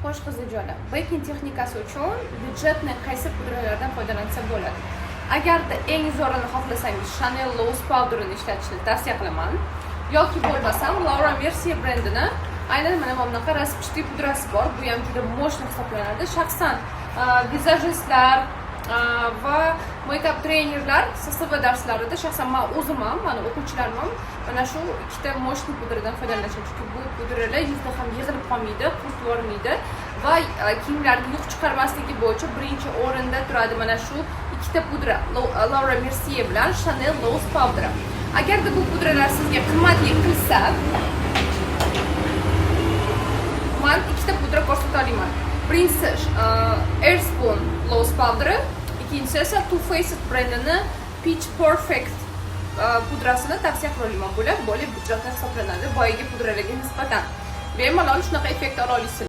Xo'sh qizijonim, baking texnikasi uchun byudjetni qaysi pudralardan foydalansa bo'ladi? Agarda eng zo'rini xohlasangiz, Chanel Loose Powder'ini ishlatishni tavsiya qilaman. Yoki bo'lmasam, Laura Mercier brendini aynan mana bunaqa raspishli pudrasi bor. Bu ham juda mo'shni hisoblanadi. Shaxsan vizajistlar va make-up trenerlar SSV darslarida shaxsan men o'zim ham, mana o'quvchilarim ham mana shu ikkita mo'shni pudradan foydalanishadi. Chunki bu pudralar yuzda ham yig'ilib qolmaydi, qurt yormaydi va kiyimlarni yog' chiqarmasligi bo'yicha birinchi o'rinda turadi mana shu ikkita pudra, Laura Mercier bilan Chanel Loose Powder. Agarda bu pudralar sizga qimmatli qilsa, men ikkita pudra ko'rsata olaman. Birinchisi Airspoon Loose Powder, ikkinchisi esa Too Faced brendini Peach Perfect pudrasini tavsiya qilaman. Bular byudjetli hisoblanadi boyagi pudralarga nisbatan. Bemalol shunaqa effekt ola olasiz.